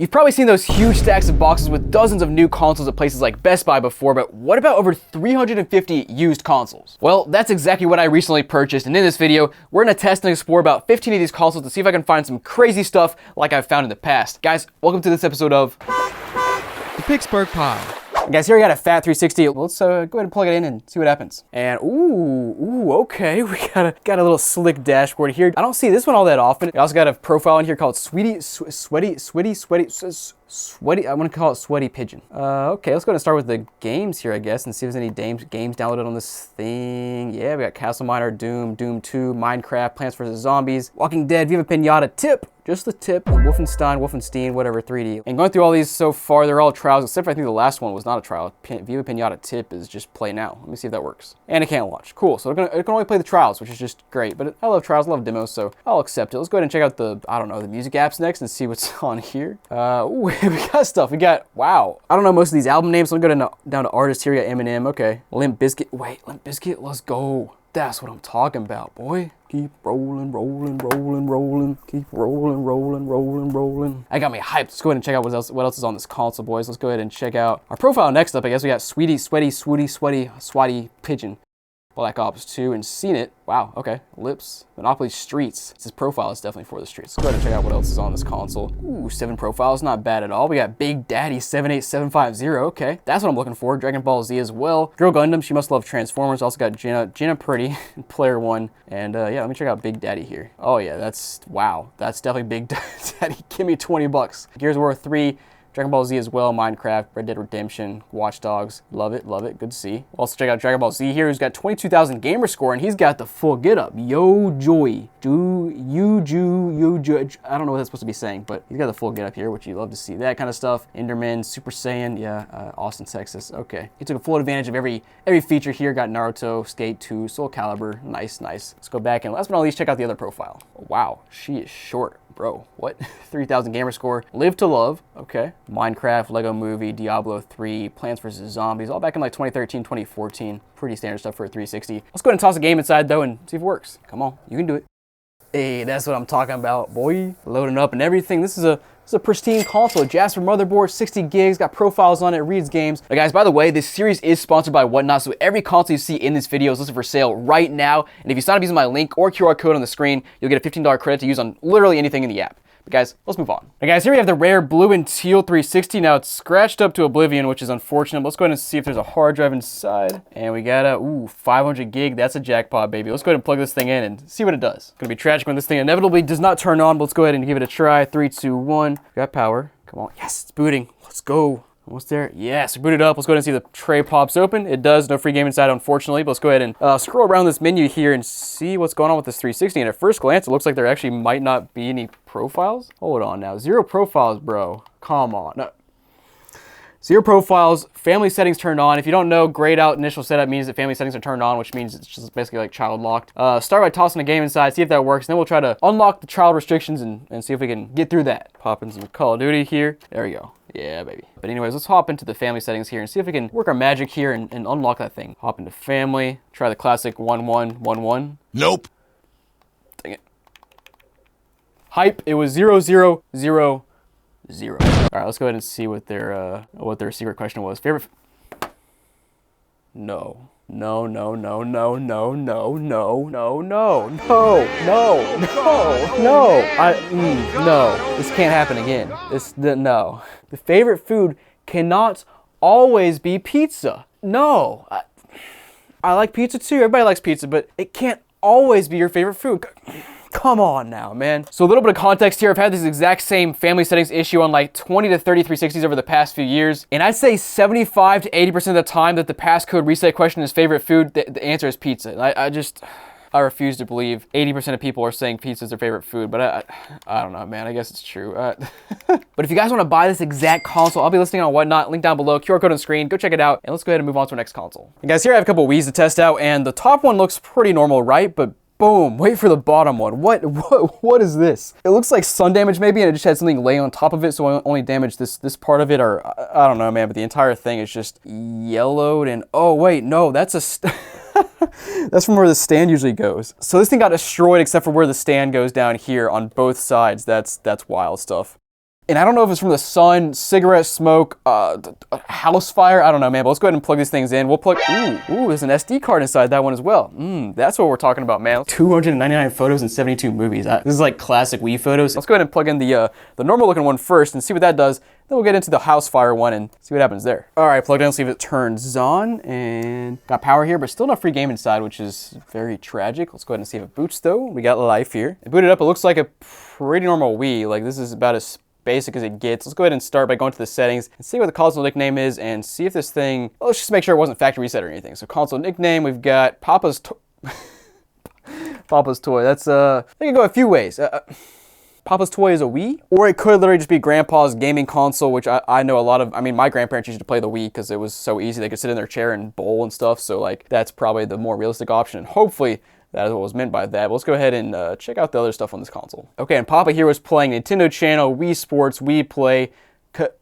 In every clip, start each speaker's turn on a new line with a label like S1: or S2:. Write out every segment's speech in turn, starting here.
S1: You've probably seen those huge stacks of boxes with dozens of new consoles at places like Best Buy before, but what about over 350 used consoles? Well, that's exactly what I recently purchased, and in this video, we're gonna test and explore about 15 of these consoles to see if I can find some crazy stuff like I've found in the past. Guys, welcome to this episode of the Pittsburgh Pile. Guys, here I got a fat 360. Let's go ahead and plug it in and see what happens. And okay, we got a little slick dashboard here. I don't see this one all that often. We also got a profile in here called Sweaty. I want to call it Sweaty Pigeon. Okay, let's go ahead and start with the games here, I guess, and see if there's any games downloaded on this thing. Yeah, we got Castle Miner, Doom, Doom 2, Minecraft, Plants vs. Zombies, Walking Dead, Viva Pinata, Tip. Just the tip, Wolfenstein, whatever, 3D. And going through all these so far, they're all trials, except for I think the last one was not a trial. Viva Pinata Tip is just play now. Let me see if that works. And it can't launch. Cool, so it can only play the trials, which is just great. But I love trials, I love demos, so I'll accept it. Let's go ahead and check out the music apps next and see what's on here. We got stuff. We got, wow. I don't know most of these album names, so I'm going to go down to artists here. We got Eminem, okay. Limp Bizkit, wait, Limp Bizkit, let's go. That's what I'm talking about, boy. Keep rolling, rolling, rolling, rolling. Keep rolling, rolling, rolling, rolling. That got me hyped. Let's go ahead and check out what else is on this console, boys. Let's go ahead and check out our profile next up. I guess we got Sweaty Pigeon. Black Ops 2 and Seen It. Wow, okay. Lips. Monopoly Streets. This profile is definitely for the streets. Let's go ahead and check out what else is on this console. Ooh, 7 profiles. Not bad at all. We got Big Daddy 78750. Okay, that's what I'm looking for. Dragon Ball Z as well. Girl Gundam. She must love Transformers. Also got Jenna Pretty, Player One. And yeah, let me check out Big Daddy here. Oh yeah, wow. That's definitely Big Daddy. Give me 20 bucks. Gears of War 3. Dragon Ball Z as well, Minecraft, Red Dead Redemption, Watch Dogs. Love it, good to see. We'll also check out Dragon Ball Z here, who's got 22,000 gamer score, and he's got the full get up. Yo, Joy. I don't know what that's supposed to be saying, but he's got the full get up here, which you love to see. That kind of stuff. Enderman, Super Saiyan, yeah, Austin, Texas. Okay. He took a full advantage of every feature here. Got Naruto, Skate 2, Soul Calibur. Nice. Let's go back and last but not least, check out the other profile. Wow, she is short. Bro, what? 3,000 gamer score. Live to Love, okay. Minecraft, Lego Movie, Diablo 3, Plants vs. Zombies, all back in like 2013, 2014. Pretty standard stuff for a 360. Let's go ahead and toss a game inside though and see if it works. Come on, you can do it. Hey, that's what I'm talking about, boy. Loading up and everything. This is a pristine console, Jasper motherboard, 60 gigs, got profiles on it, reads games. Now guys, by the way, this series is sponsored by Whatnot, so every console you see in this video is listed for sale right now. And if you sign up using my link or QR code on the screen, you'll get a $15 credit to use on literally anything in the app. But guys, let's move on. Now guys, here we have the rare blue and teal 360. Now it's scratched up to oblivion, which is unfortunate. Let's go ahead and see if there's a hard drive inside. And we got a, 500 gig. That's a jackpot, baby. Let's go ahead and plug this thing in and see what it does. It's gonna be tragic when this thing inevitably does not turn on, but let's go ahead and give it a try. 3, 2, 1. Got power. Come on. Yes, it's booting. Let's go. Almost there. Yes, boot it up. Let's go ahead and see the tray pops open. It does. No free game inside, unfortunately. But let's go ahead and scroll around this menu here and see what's going on with this 360. And at first glance, it looks like there actually might not be any profiles. Hold on now. 0 profiles, bro. Come on. No. 0 profiles, family settings turned on. If you don't know, grayed out initial setup means that family settings are turned on, which means it's just basically like child locked. Start by tossing a game inside, see if that works, and then we'll try to unlock the child restrictions and see if we can get through that. Pop in some Call of Duty here. There we go. Yeah, baby. But anyways, let's hop into the family settings here and see if we can work our magic here and unlock that thing. Hop into family, try the classic 1111. Nope. Dang it. Hype, it was 0000. All right, let's go ahead and see what their secret question was. Favorite? No. No. This can't happen again. No. The favorite food cannot always be pizza. No. I like pizza too. Everybody likes pizza, but it can't always be your favorite food. Come on now, man. So a little bit of context here. I've had this exact same family settings issue on like 20 to 30 360s over the past few years. And I'd say 75 to 80% of the time that the passcode reset question is favorite food, the answer is pizza. And I refuse to believe 80% of people are saying pizza is their favorite food, but I don't know, man. I guess it's true. But if you guys want to buy this exact console, I'll be listing on Whatnot, link down below, QR code on screen. Go check it out, and let's go ahead and move on to our next console. And guys, here I have a couple Wii's to test out, and the top one looks pretty normal, right? But boom, wait for the bottom one. What is this? It looks like sun damage maybe, and it just had something lay on top of it, so I only damaged this part of it, or I don't know, man, but the entire thing is just yellowed, and oh wait, no, that's a that's from where the stand usually goes. So this thing got destroyed except for where the stand goes down here on both sides. That's wild stuff. And I don't know if it's from the sun, cigarette smoke, house fire. I don't know, man. But let's go ahead and plug these things in. We'll plug. Ooh, there's an SD card inside that one as well. That's what we're talking about, man. 299 photos and 72 movies. This is like classic Wii photos. Let's go ahead and plug in the normal looking one first and see what that does. Then we'll get into the house fire one and see what happens there. All right, plugged in, see if it turns on, and got power here, but still no free game inside, which is very tragic. Let's go ahead and see if it boots though. We got life here. It booted up, it looks like a pretty normal Wii. Like this is about as basic as it gets. Let's go ahead and start by going to the settings and see what the console nickname is and see if this thing, well, let's just make sure it wasn't factory reset or anything. So console nickname, we've got Papa's Papa's toy. That's, they can go a few ways. Papa's toy is a Wii, or it could literally just be Grandpa's gaming console, which I know a lot of, I mean, my grandparents used to play the Wii because it was so easy. They could sit in their chair and bowl and stuff. So like, that's probably the more realistic option. And hopefully that is what was meant by that. But let's go ahead and check out the other stuff on this console. Okay, and Papa here was playing Nintendo Channel, Wii Sports, Wii Play,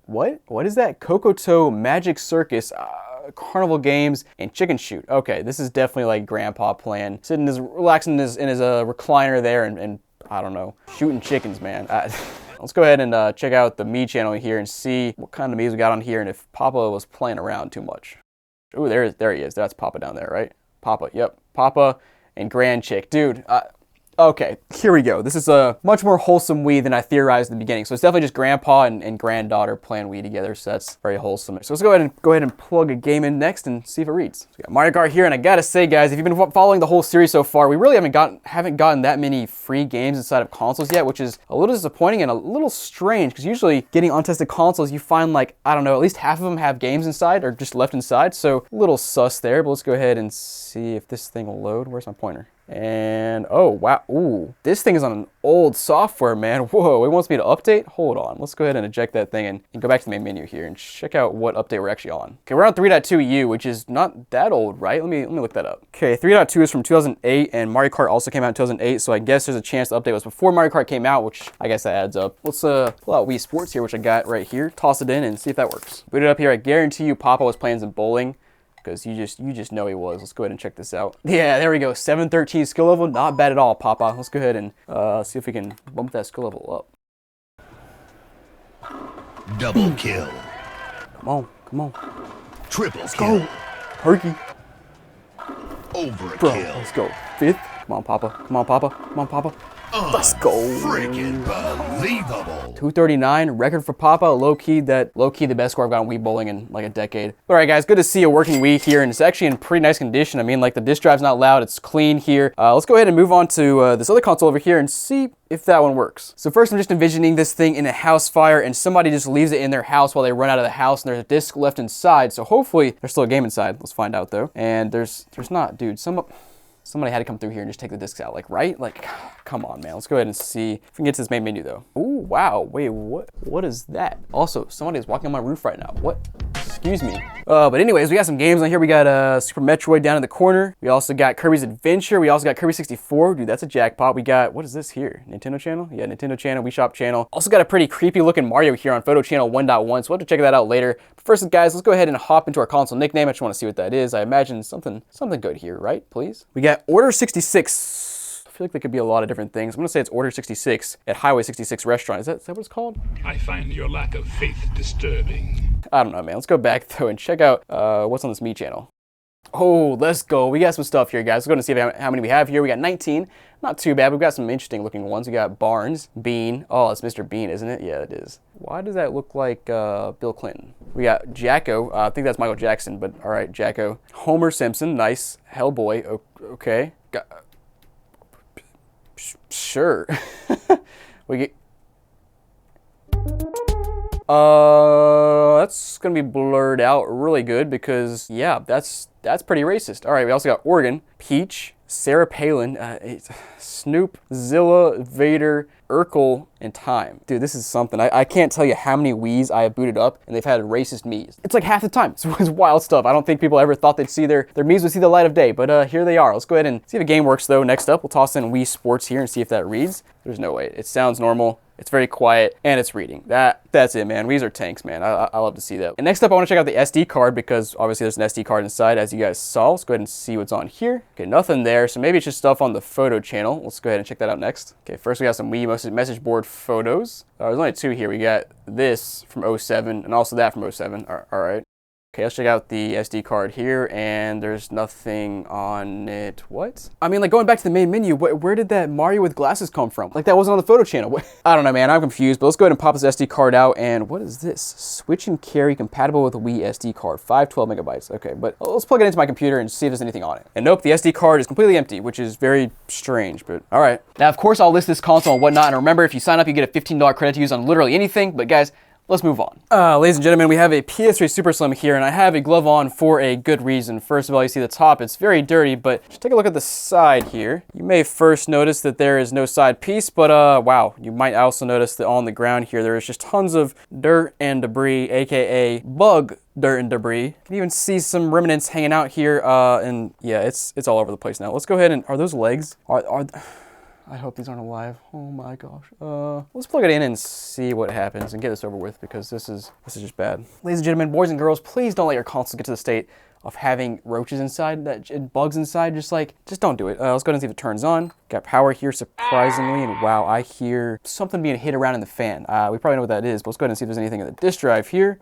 S1: what is that? Kokoto, Magic Circus, Carnival Games, and Chicken Shoot. Okay, this is definitely like Grandpa playing, sitting relaxing in his recliner there and I don't know, shooting chickens, man. Let's go ahead and check out the Me channel here and see what kind of me's we got on here and if Papa was playing around too much. Ooh, there he is. That's Papa down there, right? Papa, yep. Papa and Grand Chick. Dude, okay, here we go. This is a much more wholesome Wii than I theorized in the beginning. So it's definitely just Grandpa and granddaughter playing Wii together. So that's very wholesome. So let's go ahead and plug a game in next and see if it reads. So we got Mario Kart here, and I gotta say, guys, if you've been following the whole series so far, we really haven't gotten that many free games inside of consoles yet, which is a little disappointing and a little strange because usually getting untested consoles, you find like, I don't know, at least half of them have games inside or just left inside. So a little sus there, but let's go ahead and see if this thing will load. Where's my pointer? And oh wow, ooh, this thing is on an old software, man. Whoa, it wants me to update? Hold on, let's go ahead and eject that thing and go back to the main menu here and check out what update we're actually on. Okay, we're on 3.2U, which is not that old, right? Let me look that up. Okay, 3.2 is from 2008, and Mario Kart also came out in 2008, so I guess there's a chance the update was before Mario Kart came out, which I guess that adds up. Let's pull out Wii Sports here, which I got right here, toss it in and see if that works. Boot it up here, I guarantee you Papa was playing some bowling, because you just know he was. Let's go ahead and check this out. Yeah, there we go. 713 skill level. Not bad at all, Papa. Let's go ahead and see if we can bump that skill level
S2: up. Double kill.
S1: Come on, come on.
S2: Triple
S1: let's
S2: kill.
S1: Go. Herky.
S2: Overkill.
S1: Bro, let's go. Fifth. Come on, Papa. Come on, Papa. Come on, Papa. Let's go.
S2: Freaking believable.
S1: 239, record for Papa. Low-key the best score I've gotten Wii bowling in like a decade. All right, guys, good to see a working Wii here, and it's actually in pretty nice condition. I mean, like the disk drive's not loud, it's clean here. Let's go ahead and move on to this other console over here and see if that one works. So first, I'm just envisioning this thing in a house fire, and somebody just leaves it in their house while they run out of the house, and there's a disc left inside. So hopefully, there's still a game inside. Let's find out though. And there's not, dude. Somebody had to come through here and just take the discs out, like, right? Like, come on, man. Let's go ahead and see if we can get to this main menu, though. Ooh, wow. Wait, what is that? Also, somebody is walking on my roof right now. What? Excuse me. But anyways, we got some games on here. We got Super Metroid down in the corner. We also got Kirby's Adventure. We also got Kirby 64. Dude, that's a jackpot. We got, what is this here? Nintendo channel? Yeah, Nintendo channel, Wii Shop channel. Also got a pretty creepy looking Mario here on Photo Channel 1.1, so we'll have to check that out later. But first, guys, let's go ahead and hop into our console nickname. I just want to see what that is. I imagine something good here, right? Please. We got Order 66. I feel like there could be a lot of different things. I'm gonna say it's Order 66 at Highway 66 Restaurant. Is that what it's called?
S3: I find your lack of faith disturbing.
S1: I don't know, man. Let's go back though and check out what's on this Me channel. Oh, let's go. We got some stuff here, guys. Let's go and see how many we have here. We got 19. Not too bad. We've got some interesting looking ones. We got Barnes, Bean. Oh, it's Mr. Bean, isn't it? Yeah, it is. Why does that look like Bill Clinton? We got Jacko. I think that's Michael Jackson, but all right, Jacko. Homer Simpson. Nice. Hellboy. Okay. Sure. We get. That's gonna be blurred out really good because yeah, that's pretty racist. All right, we also got Oregon, Peach, Sarah Palin, Snoop, Zilla, Vader, Urkel, and Time. Dude, this is something. I can't tell you how many Wiis I have booted up and they've had racist Miis. It's like half the time. So it's wild stuff. I don't think people ever thought they'd see their Miis would see the light of day, but here they are. Let's go ahead and see if the game works though. Next up, we'll toss in Wii Sports here and see if that reads. There's no way. It sounds normal. It's very quiet, and it's reading. That's it, man. These are tanks, man. I love to see that. And next up, I want to check out the SD card because obviously there's an SD card inside, as you guys saw. Let's go ahead and see what's on here. Okay, nothing there, so maybe it's just stuff on the photo channel. Let's go ahead and check that out next. Okay, first we got some Wii message board photos. There's only 2 here. We got this from 07 and also that from 07. All right. Okay, let's check out the SD card here, and there's nothing on it. What? I mean, like, going back to the main menu, where did that Mario with glasses come from? Like, that wasn't on the photo channel. I don't know, man. I'm confused, but let's go ahead and pop this SD card out, and what is this? Switch and carry compatible with a Wii SD card, 512 megabytes. Okay, but let's plug it into my computer and see if there's anything on it. And nope, the SD card is completely empty, which is very strange, but all right. Now, of course, I'll list this console and whatnot, and remember, if you sign up, you get a $15 credit to use on literally anything, but guys, let's move on. Ladies and gentlemen, we have a PS3 Super Slim here, and I have a glove on for a good reason. First of all, you see the top, it's very dirty, but just take a look at the side here. You may first notice that there is no side piece, but wow, you might also notice that on the ground here, there is just tons of dirt and debris, AKA bug dirt and debris. You can even see some remnants hanging out here, and yeah, it's all over the place now. Let's go ahead and, are those legs? I hope these aren't alive. Oh my gosh. Let's plug it in and see what happens and get this over with because this is just bad. Ladies and gentlemen, boys and girls, please don't let your console get to the state of having roaches inside, bugs inside. Just don't do it. Let's go ahead and see if it turns on. Got power here surprisingly, and wow, I hear something being hit around in the fan. We probably know what that is, but let's go ahead and see if there's anything in the disk drive here.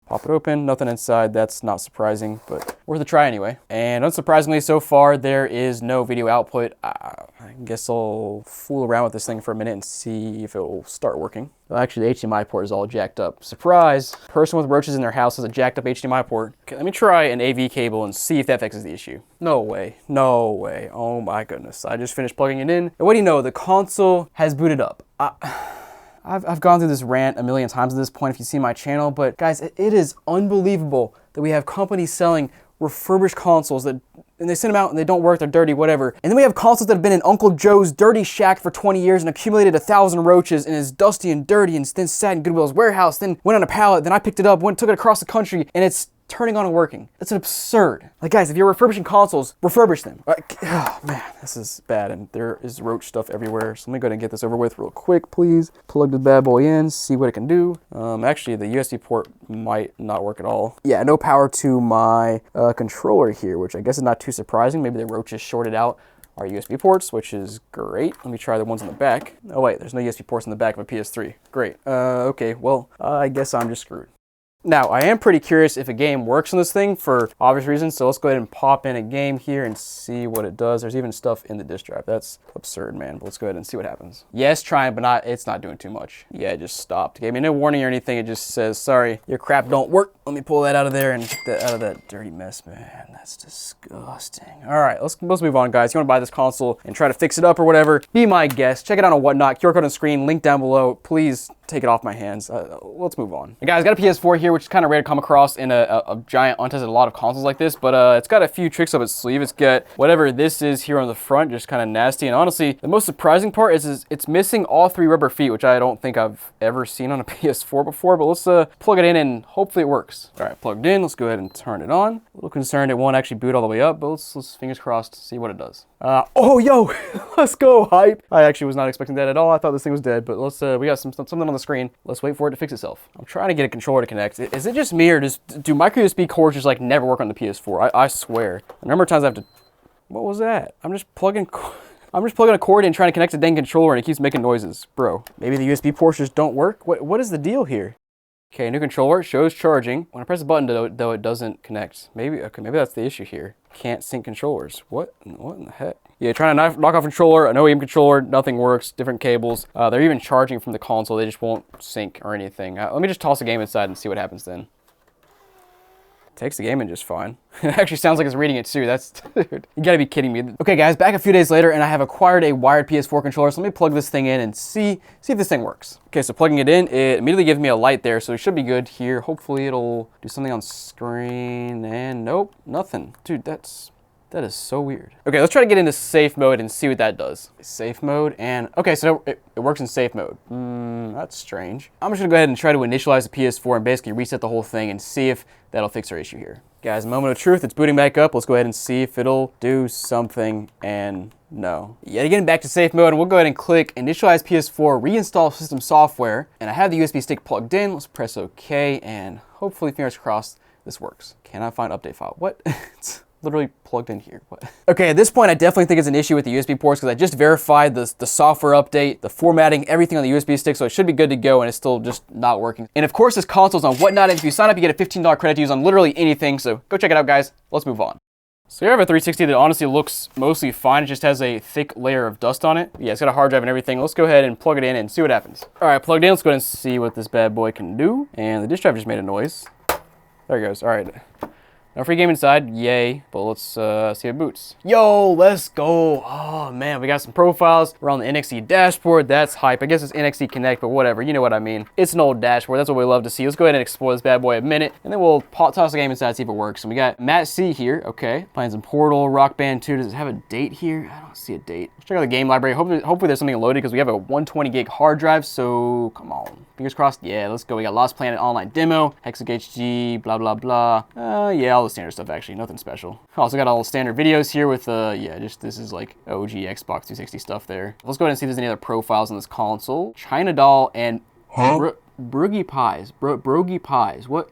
S1: Pop it open, nothing inside. That's not surprising, but worth a try anyway. And unsurprisingly, so far, there is no video output. I guess I'll fool around with this thing for a minute and see if it will start working. Well, actually, the HDMI port is all jacked up. Surprise! Person with roaches in their house has a jacked up HDMI port. Okay, let me try an AV cable and see if that fixes the issue. No way. No way. Oh my goodness. I just finished plugging it in. And what do you know? The console has booted up. I've gone through this rant a million times at this point if you see my channel, but guys, it is unbelievable that we have companies selling refurbished consoles and they send them out and they don't work, they're dirty, whatever. And then we have consoles that have been in Uncle Joe's dirty shack for 20 years and accumulated 1,000 roaches and is dusty and dirty and then sat in Goodwill's warehouse, then went on a pallet, then I picked it up, took it across the country, and it's turning on and working. That's absurd. Like, guys, if you're refurbishing consoles, refurbish them. Oh man, this is bad, and there is roach stuff everywhere. So let me go ahead and get this over with real quick, please. Plug the bad boy in, see what it can do. Actually, the USB port might not work at all. Yeah, no power to my controller here, which I guess is not too surprising. Maybe the roaches shorted out our USB ports, which is great. Let me try the ones on the back. Oh wait, there's no USB ports in the back of a PS3. Great. Okay, well, I guess I'm just screwed. Now, I am pretty curious if a game works on this thing for obvious reasons, so let's go ahead and pop in a game here and see what it does. There's even stuff in the disk drive. That's absurd, man, but let's go ahead and see what happens. Yes, trying, but it's not doing too much. Yeah, it just stopped. It gave me no warning or anything. It just says, sorry, your crap don't work. Let me pull that out of there and get that out of that dirty mess, man. That's disgusting. All right, let's move on, guys. You want to buy this console and try to fix it up or whatever, be my guest. Check it out on Whatnot. QR code on screen, link down below. Please take it off my hands. Let's move on. And guys, got a PS4 here, which is kind of rare to come across in a giant untested lot of consoles like this, but it's got a few tricks up its sleeve. It's got whatever this is here on the front, just kind of nasty. And honestly, the most surprising part is it's missing all 3 rubber feet, which I don't think I've ever seen on a PS4 before, but let's plug it in and hopefully it works. All right, plugged in. Let's go ahead and turn it on. A little concerned it won't actually boot all the way up, but let's fingers crossed, see what it does. Oh, yo, let's go, hype. I actually was not expecting that at all. I thought this thing was dead, but let's, we got something on the screen. Let's wait for it to fix itself. I'm trying to get a controller to connect. Is it just me or do micro USB cords just like never work on the PS4? I swear. The number of times I have to, what was that? I'm just plugging a cord in trying to connect a dang controller and it keeps making noises. Bro, maybe the USB ports just don't work? What is the deal here? Okay, new controller, shows charging. When I press the button though, it doesn't connect. Maybe that's the issue here. Can't sync controllers. What in the heck? Yeah, trying to knock off controller, an OEM controller, nothing works, different cables. They're even charging from the console, they just won't sync or anything. Let me just toss the game inside and see what happens then. Takes the game in just fine. It actually sounds like it's reading it too. That's, dude, you gotta be kidding me. Okay guys, back a few days later and I have acquired a wired PS4 controller. So let me plug this thing in and see if this thing works. Okay, so plugging it in, it immediately gives me a light there. So it should be good here. Hopefully it'll do something on screen and nope, nothing. Dude, that is so weird. Okay, let's try to get into safe mode and see what that does. Safe mode and, okay, so it works in safe mode. That's strange. I'm just gonna go ahead and try to initialize the PS4 and basically reset the whole thing and see if that'll fix our issue here. Guys, moment of truth, it's booting back up. Let's go ahead and see if it'll do something, and no. Yet again, back to safe mode, and we'll go ahead and click Initialize PS4, Reinstall System Software, and I have the USB stick plugged in. Let's press OK, and hopefully, fingers crossed, this works. Cannot find update file. What? It's literally plugged in here. What? Okay, at this point, I definitely think it's an issue with the USB ports because I just verified the software update, the formatting, everything on the USB stick, so it should be good to go, and it's still just not working. And of course, this console's on Whatnot, and if you sign up, you get a $15 credit to use on literally anything, so go check it out, guys. Let's move on. So here I have a 360 that honestly looks mostly fine. It just has a thick layer of dust on it. Yeah, it's got a hard drive and everything. Let's go ahead and plug it in and see what happens. All right, plugged in. Let's go ahead and see what this bad boy can do. And the disk drive just made a noise. There it goes. All right. No free game inside, yay, but let's see if it boots. Yo, let's go. Oh man, we got some profiles. We're on the NXT dashboard, that's hype. I guess it's NXT Connect, but whatever, you know what I mean. It's an old dashboard, that's what we love to see. Let's go ahead and explore this bad boy a minute, and then we'll toss the game inside, see if it works. And we got Matt C here, okay. Playing some Portal, Rock Band 2, does it have a date here? I don't see a date. Let's check out the game library. Hopefully there's something loaded because we have a 120 gig hard drive, so come on. Fingers crossed, yeah, let's go. We got Lost Planet Online Demo, Hexag HD, blah, blah, blah. Yeah, all the standard stuff actually, nothing special. Also got all the standard videos here with, yeah, just this is like OG Xbox 360 stuff there. Let's go ahead and see if there's any other profiles on this console. China Doll and Broogie Pies. Brogie Pies, what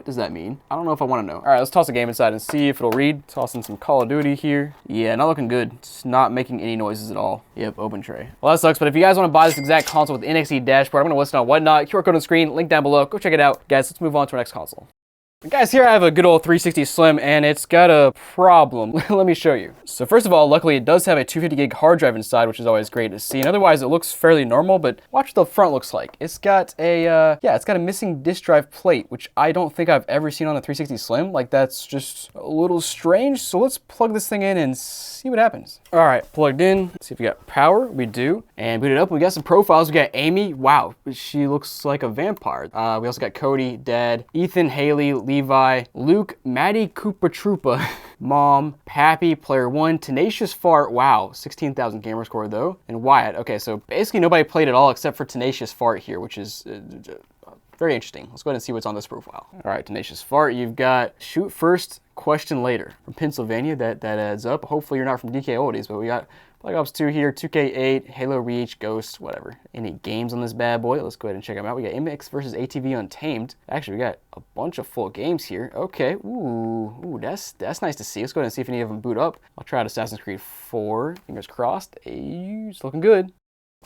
S1: does that mean? I don't know if I want to know. All right, let's toss the game inside and see if it'll read. Toss in some Call of Duty here. Yeah, not looking good. It's not making any noises at all. Yep, open tray. Well, that sucks, but if you guys want to buy this exact console with NXT dashboard, I'm going to list it on Whatnot. QR code on the screen, link down below. Go check it out. Guys, let's move on to our next console. Guys, here I have a good old 360 Slim, and it's got a problem. Let me show you. So first of all, luckily it does have a 250 gig hard drive inside, which is always great to see. And otherwise, it looks fairly normal, but watch what the front looks like. It's got a, yeah, it's got a missing disk drive plate, which I don't think I've ever seen on a 360 Slim. Like, that's just a little strange. So let's plug this thing in and see what happens. All right, plugged in. Let's see if we got power. We do. And boot it up. We got some profiles. We got Amy. Wow, she looks like a vampire. We also got Cody, Dad, Ethan, Haley, Levi, Luke, Maddie, Koopa Troopa, Mom, Pappy, Player 1, Tenacious Fart, wow, 16,000 gamer score though, and Wyatt. Okay, so basically nobody played at all except for Tenacious Fart here, which is very interesting. Let's go ahead and see what's on this profile. All right, Tenacious Fart, you've got shoot first, question later. From Pennsylvania, that adds up. Hopefully you're not from DK Oldies, but we got Black Ops 2 here, 2K8, Halo Reach, Ghost, whatever. Any games on this bad boy? Let's go ahead and check them out. We got MX versus ATV Untamed. Actually, we got a bunch of full games here. Okay, ooh, that's nice to see. Let's go ahead and see if any of them boot up. I'll try out Assassin's Creed 4. Fingers crossed. Hey, it's looking good.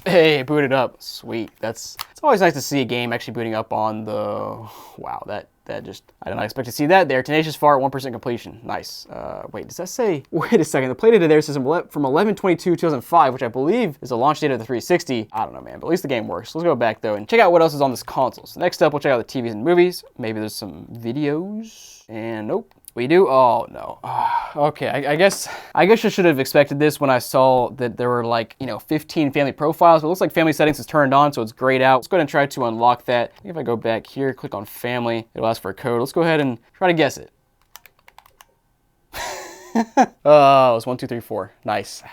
S1: Hey, booted up. Sweet. It's always nice to see a game actually booting up on the, wow, that just, I did not expect to see that there. Tenacious Fart, 1% completion. Nice. Wait, does that say, wait a second, the play data there says from 11/22/2005, which I believe is the launch date of the 360. I don't know, man, but at least the game works. Let's go back though and check out what else is on this console. So next up, we'll check out the TVs and movies. Maybe there's some videos, and nope. We do? Oh, no. Okay, I guess I should have expected this when I saw that there were like, 15 family profiles. But it looks like family settings is turned on, so it's grayed out. Let's go ahead and try to unlock that. If I go back here, click on family, it'll ask for a code. Let's go ahead and try to guess it. Oh, it's 1, 2, 3, 4. Nice.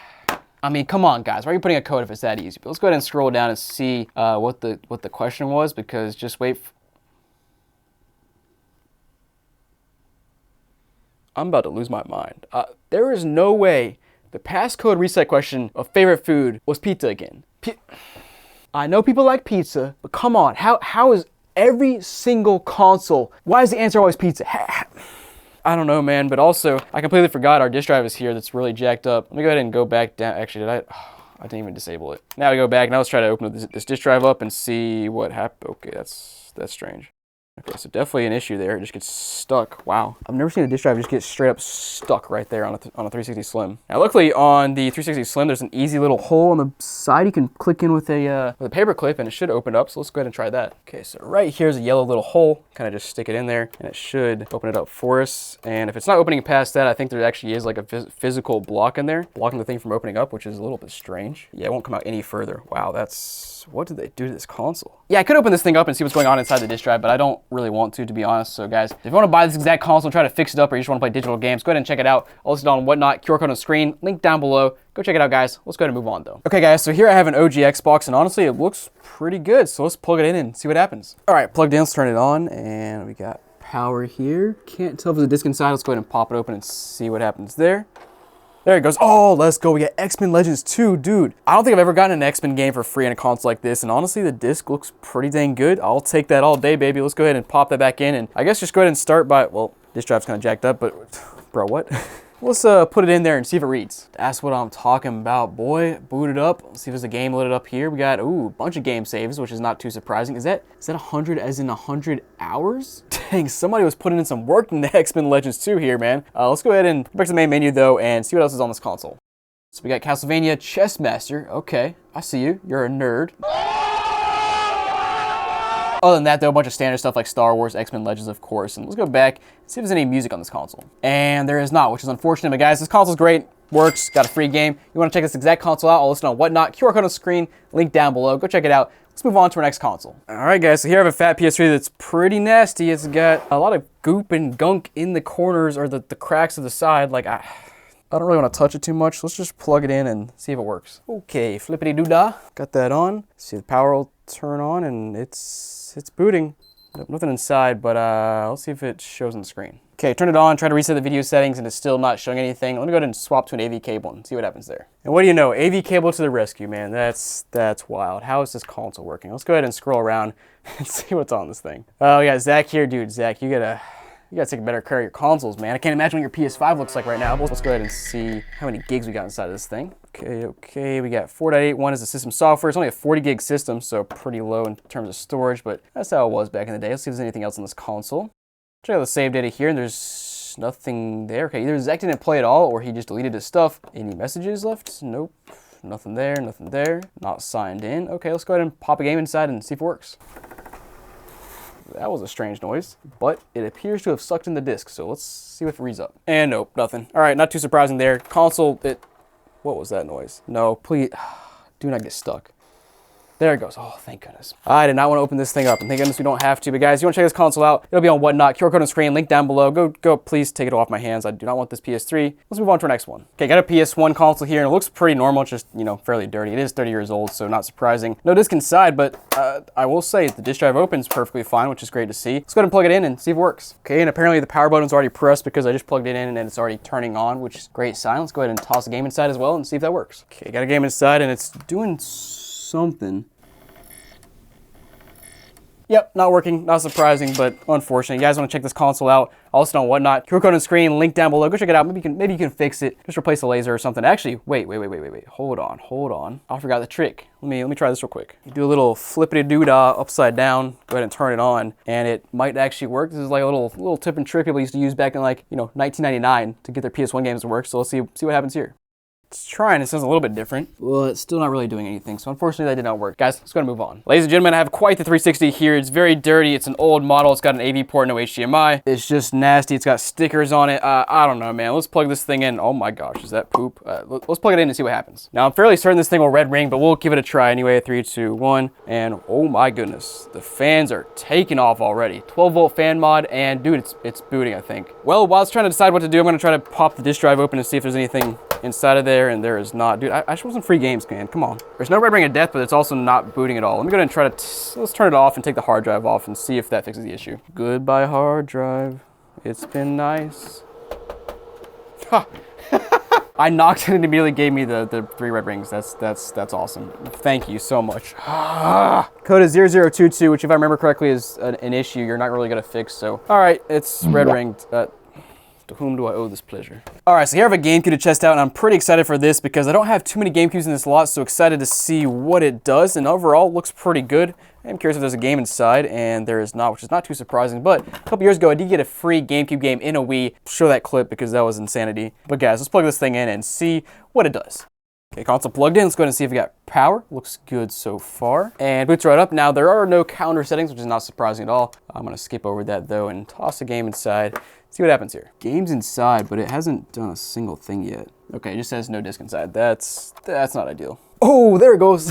S1: I mean, come on, guys. Why are you putting a code if it's that easy? But let's go ahead and scroll down and see what the question was, because just wait. I'm about to lose my mind. There is no way the passcode reset question of favorite food was pizza again. I know people like pizza, but come on, how is every single console, why is the answer always pizza? I don't know, man, but also, I completely forgot our disk drive is here that's really jacked up. Let me go ahead and go back down. Actually, I didn't even disable it. Now we go back, now let's try to open this disk drive up and see what happened. Okay, that's strange. Okay, so definitely an issue there. It just gets stuck. Wow. I've never seen a disk drive just get straight up stuck right there on a 360 Slim. Now, luckily on the 360 Slim, there's an easy little hole on the side. You can click in with a paper clip and it should open up. So let's go ahead and try that. Okay, so right here's a yellow little hole. Kind of just stick it in there and it should open it up for us. And if it's not opening past that, I think there actually is like a physical block in there, blocking the thing from opening up, which is a little bit strange. Yeah, it won't come out any further. Wow, what did they do to this console? Yeah, I could open this thing up and see what's going on inside the disk drive, but I don't really want to be honest. So guys, if you want to buy this exact console and try to fix it up, or you just want to play digital games, go ahead and check it out. I'll list it on Whatnot, QR code on the screen, link down below. Go check it out, guys. Let's go ahead and move on though. Okay guys, so here I have an OG Xbox, and honestly, it looks pretty good. So let's plug it in and see what happens. All right, plugged in, let's turn it on, and we got power here. Can't tell if there's a disc inside. Let's go ahead and pop it open and see what happens there. There it goes. Oh, let's go. We got X-Men Legends 2, dude. I don't think I've ever gotten an X-Men game for free on a console like this, and honestly, the disc looks pretty dang good. I'll take that all day, baby. Let's go ahead and pop that back in, and I guess just go ahead and start by, well, this drive's kind of jacked up, but bro, what? Let's put it in there and see if it reads. That's what I'm talking about, boy. Boot it up. Let's see if there's a game loaded up here. We got, ooh, a bunch of game saves, which is not too surprising. Is that 100 as in 100 hours? Dang, somebody was putting in some work in the X-Men Legends 2 here, man. Let's go ahead and go back to the main menu, though, and see what else is on this console. So we got Castlevania Chessmaster. Okay, I see you. You're a nerd. Other than that, though, a bunch of standard stuff like Star Wars, X-Men Legends, of course. And let's go back and see if there's any music on this console. And there is not, which is unfortunate. But guys, this console's great. Works. Got a free game. You want to check this exact console out? I'll list it on Whatnot. QR code on the screen. Link down below. Go check it out. Let's move on to our next console. All right, guys. So here I have a fat PS3 that's pretty nasty. It's got a lot of goop and gunk in the corners or the cracks of the side. Like, I don't really want to touch it too much. Let's just plug it in and see if it works. Okay, flippity-doo-dah. Got that on. See, the power will turn on and it's booting. Nope, nothing inside, but let's see if it shows on the screen. Okay, turn it on, try to reset the video settings, and it's still not showing anything. Let me go ahead and swap to an AV cable and see what happens there. And what do you know, AV cable to the rescue, man. That's wild. How is this console working? Let's go ahead and scroll around and see what's on this thing. Oh, yeah, Zach here, dude. Zach, you gotta take better care of your consoles, man. I can't imagine what your PS5 looks like right now. Let's go ahead and see how many gigs we got inside of this thing. Okay, we got 4.81 as the system software. It's only a 40 gig system, so pretty low in terms of storage, but that's how it was back in the day. Let's see if there's anything else on this console. Check out the save data here, and there's nothing there. Okay, either Zach didn't play at all, or he just deleted his stuff. Any messages left? Nope. Nothing there, nothing there. Not signed in. Okay, let's go ahead and pop a game inside and see if it works. That was a strange noise, but it appears to have sucked in the disc, so let's see if it reads up. And nope, nothing. All right, not too surprising there. Console, what was that noise? No, please, do not get stuck. There it goes. Oh, thank goodness. I did not want to open this thing up, and thank goodness we don't have to. But guys, you want to check this console out, it'll be on Whatnot. QR code on the screen, link down below. Go, please take it off my hands. I do not want this PS3. Let's move on to our next one. Okay, got a PS1 console here, and it looks pretty normal. It's just, you know, fairly dirty. It is 30 years old, so not surprising. No disc inside, but I will say the disk drive opens perfectly fine, which is great to see. Let's go ahead and plug it in and see if it works. Okay, and apparently the power button's already pressed because I just plugged it in and it's already turning on, which is a great sign. Let's go ahead and toss a game inside as well and see if that works. Okay, got a game inside, and it's doing something. Yep, not working, not surprising, but unfortunate. You guys want to check this console out, I'll list it on Whatnot. QR code on the screen, link down below. Go check it out. Maybe you can fix it. Just replace the laser or something. Actually, wait. Hold on. I forgot the trick. Let me try this real quick. You do a little flippity-doo-dah upside down. Go ahead and turn it on, and it might actually work. This is like a little tip and trick people used to use back in 1999 to get their PS1 games to work. So let's see what happens here. It's trying. It sounds a little bit different. Well, it's still not really doing anything, so unfortunately that did not work. Guys, let's go and move on. Ladies and gentlemen, I have quite the 360 here. It's very dirty. It's an old model. It's got an AV port, no HDMI. It's just nasty. It's got stickers on it. I don't know, man. Let's plug this thing in. Oh my gosh, is that poop? Let's plug it in and see what happens. Now, I'm fairly certain this thing will red ring, but we'll give it a try anyway. 3, 2, 1, and oh my goodness. The fans are taking off already. 12-volt fan mod, and dude, it's booting, I think. Well, while I was trying to decide what to do, I'm going to try to pop the disk drive open and see if there's anything inside of there, and there is not. Dude, I just want some free games, man. Come on. There's no red ring of death, but it's also not booting at all. Let me go ahead and try to, let's turn it off and take the hard drive off and see if that fixes the issue. Goodbye, hard drive. It's been nice. Ha! I knocked it and it immediately gave me the 3 red rings. That's awesome. Thank you so much. Code is 0022, which if I remember correctly is an issue you're not really gonna fix, so. All right, it's red ringed. To whom do I owe this pleasure? All right, so here I have a GameCube to test out, and I'm pretty excited for this because I don't have too many GameCubes in this lot, so excited to see what it does, and overall, it looks pretty good. I'm curious if there's a game inside, and there is not, which is not too surprising, but a couple years ago, I did get a free GameCube game in a Wii. Show that clip because that was insanity. But guys, let's plug this thing in and see what it does. Okay, console plugged in. Let's go ahead and see if we got power. Looks good so far. And boots right up. Now, there are no counter settings, which is not surprising at all. I'm going to skip over that, though, and toss a game inside. See what happens here. Game's inside, but it hasn't done a single thing yet. Okay, it just says no disc inside. That's not ideal. Oh, there it goes.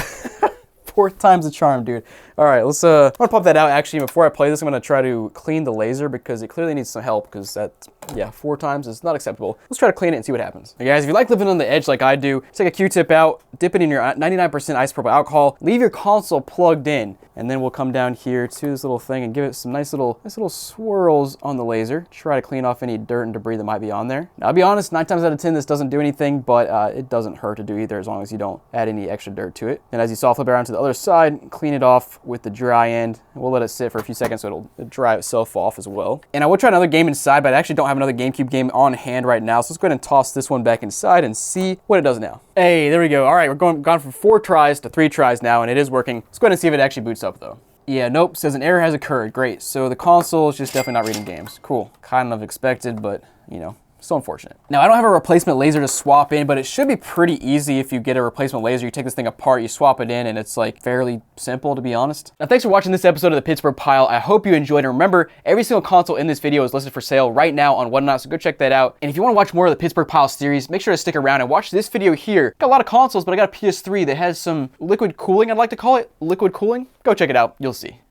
S1: 4th time's the charm, dude. All right, let's I'm gonna pop that out. Actually, before I play this, I'm gonna try to clean the laser because it clearly needs some help because that Yeah, 4 times is not acceptable. Let's try to clean it and see what happens. Hey guys, if you like living on the edge like I do, take a Q-tip out, dip it in your 99% isopropyl alcohol, leave your console plugged in, and then we'll come down here to this little thing and give it some nice little swirls on the laser. Try to clean off any dirt and debris that might be on there. Now, I'll be honest, 9 times out of 10, this doesn't do anything, but it doesn't hurt to do either as long as you don't add any extra dirt to it. And as you saw, flip it around to the other side, clean it off with the dry end. We'll let it sit for a few seconds so it'll dry itself off as well. And I will try another game inside, but I actually don't have another GameCube game on hand right now. So let's go ahead and toss this one back inside and see what it does now. Hey, there we go. All right, we're gone from 4 tries to 3 tries now, and it is working. Let's go ahead and see if it actually boots up though. Yeah, nope, says an error has occurred. Great, so the console is just definitely not reading games. Cool, kind of expected, but you know, so unfortunate. Now, I don't have a replacement laser to swap in, but it should be pretty easy if you get a replacement laser. You take this thing apart, you swap it in, and it's like fairly simple, to be honest. Now, thanks for watching this episode of the Pittsburgh Pile. I hope you enjoyed, and remember, every single console in this video is listed for sale right now on Whatnot, so go check that out. And if you want to watch more of the Pittsburgh Pile series, make sure to stick around and watch this video here. Got a lot of consoles, but I got a PS3 that has some liquid cooling, I'd like to call it. Liquid cooling? Go check it out, you'll see.